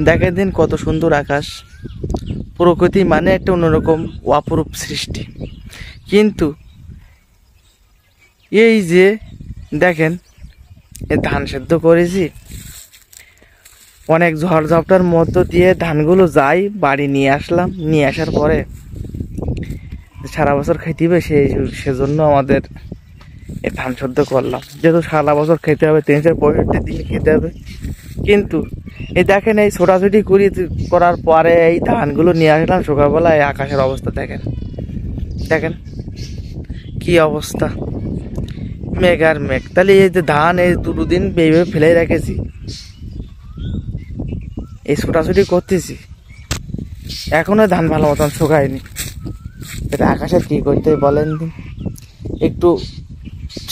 দেখেন দিন কত সুন্দর আকাশ। প্রকৃতি মানে একটা অন্যরকম অপরূপ সৃষ্টি। কিন্তু এই যে দেখেন ধান সেদ্ধ করেছি, অনেক ঝড়ঝাপটার মধ্য দিয়ে ধানগুলো যাই বাড়ি নিয়ে আসলাম। নিয়ে আসার পরে সারা বছর খেতে হবে, সেজন্য আমাদের এই ধান সেদ্ধ করলাম। যেহেতু সারা বছর খেতে হবে, 365 দিন খেতে হবে। কিন্তু এই দেখেন এই ছোটাছুটি করার পরে এই ধানগুলো নিয়ে আসলাম সকালবেলা। এই আকাশের অবস্থা দেখেন, দেখেন কি অবস্থা, মেঘ আর মেঘ। তাহলে এই যে ধান এই 2 দিন এইভাবে ফেলে রেখেছি, এই ছোটাছুটি করতেছি, এখনো ধান ভালো মতন শুকায়নি। এটা আকাশের কি করতে বলেন দিন। একটু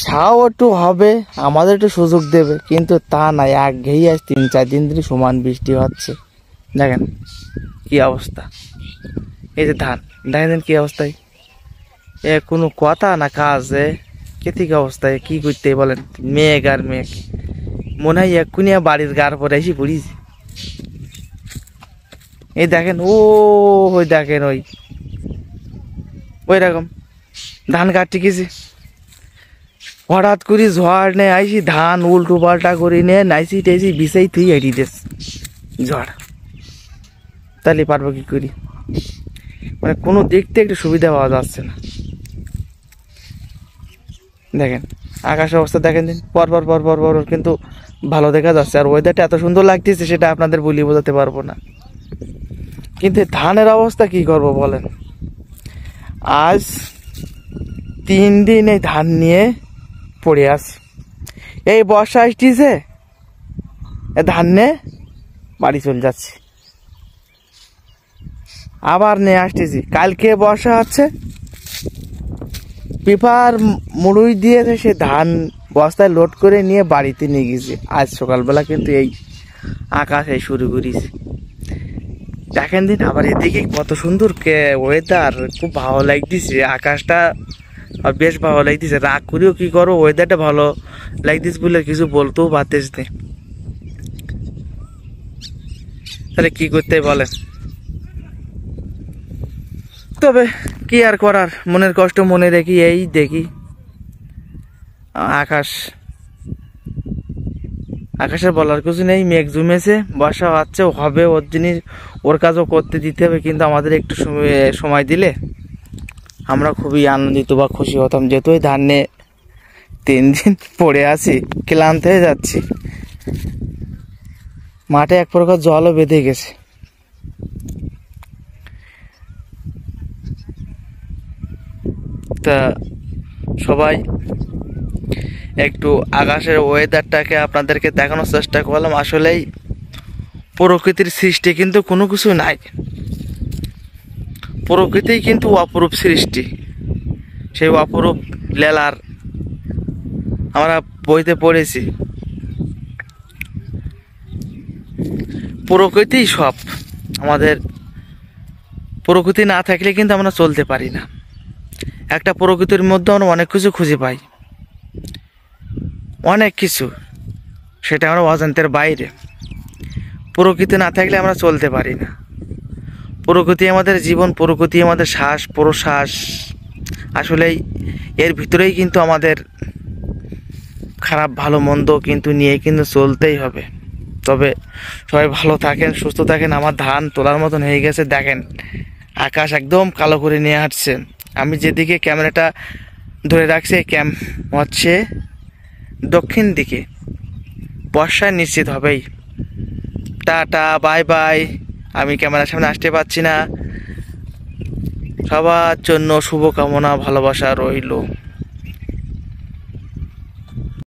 ছাও একটু হবে, আমাদের একটু সুযোগ দেবে, কিন্তু তা নাই। একঘেয়েই আজ 3-4 দিন ধরে সমান বৃষ্টি হচ্ছে। দেখেন কি অবস্থা। এই যে ধান দেখেন কি অবস্থায়, এ কোনো কথা না কাজ। কে থেকে অবস্থায় কি করতে বলেন, মেঘ আর মেঘ। মনে হয় এক্ষুনি বাড়ির গার পরে এসে পড়িস। এই দেখেন ওই দেখেন ওই রকম ধান কাটতে গেছি, হঠাৎ করে ঝড় নিয়ে আইসি, ধান উল্টো পাল্টা করে নিয়ে নাইসি টেসি বিছাই তুই এটি দেস ঝড়। তাহলে পারবো কি করি, মানে কোনো দেখতে একটু সুবিধা পাওয়া যাচ্ছে না। দেখেন আকাশের অবস্থা দেখেন দিন, পর পর পর পর পর কিন্তু ভালো দেখা যাচ্ছে। আর ওয়েদারটা এত সুন্দর লাগতেছে সেটা আপনাদের বলি বোঝাতে পারবো না। কিন্তু ধানের অবস্থা কি করব বলেন। আজ 3 দিন এই ধান নিয়ে পড়ে আছি। এই বর্ষা আসতেছে, ধান নিয়ে বাড়ি চলে যাচ্ছি, আবার নিয়ে আসতেছি। কালকে বর্ষা হচ্ছে, পেপার মুড়ুই দিয়েছে, সে ধান বস্তায় লোড করে নিয়ে বাড়িতে নিয়ে গেছি। আজ সকালবেলা কিন্তু এই আকাশ এই শুরু করেছি। দেখেন দিন আবার এদিকে কত সুন্দর ওয়েদার, খুব ভালো লাগতেছে। আকাশটা বেশ ভালো লাগতেছে। রাগ করেও কি করো, ওয়েদারটা ভালো লাগতেছে বলে কিছু বলতেও পারতেছ না। তাহলে কি করতে বলে। তবে কি আর করার, মনের কষ্ট মনে রেখি এই দেখি আকাশের বলার কিছু নেই। মেঘ জমেছে, বর্ষা হচ্ছে, হবে, ওর জিনিস ওর কাজও করতে দিতে হবে। কিন্তু আমাদের একটু সময় দিলে আমরা খুবই আনন্দিত বা খুশি হতাম। যেহেতু ওই ধান নিয়ে 3 দিন পড়ে আছি, ক্লান্ত হয়ে যাচ্ছি, মাঠে এক প্রকার জলও বেঁধে গেছে। তা সবাই একটু আকাশের ওয়েদারটাকে আপনাদেরকে দেখানোর চেষ্টা করলাম। আসলেই প্রকৃতির সৃষ্টি কিন্তু কোনো কিছু নাই, প্রকৃতি কিন্তু অপরূপ সৃষ্টি। সেই অপরূপ লীলার আমরা বইতে পড়েছি। প্রকৃতি সব আমাদের, প্রকৃতি না থাকলে কিন্তু আমরা চলতে পারি না। একটা প্রকৃতির মধ্যে আমরা অনেক কিছু খুঁজে পাই, অনেক কিছু, সেটা আমরা অজান্তের বাইরে। প্রকৃতি না থাকলে আমরা চলতে পারি না। প্রকৃতি আমাদের জীবন, প্রকৃতি আমাদের শ্বাস প্রশ্বাস। আসলেই এর ভিতরেই কিন্তু আমাদের খারাপ ভালো মন্দ কিন্তু নিয়ে কিন্তু চলতেই হবে। তবে সবাই ভালো থাকেন, সুস্থ থাকেন। আমার ধান তোলার মতন হয়ে গেছে। দেখেন আকাশ একদম কালো করে নিয়ে আসছে। আমি যেদিকে ক্যামেরাটা ধরে রাখছি হচ্ছে দক্ষিণ দিকে, বর্ষা নিশ্চিত হবেই। Tata bye bye. আমি ক্যামেরার সামনে আসতে পারছি না। সবার জন্য শুভকামনা, ভালোবাসা রইল।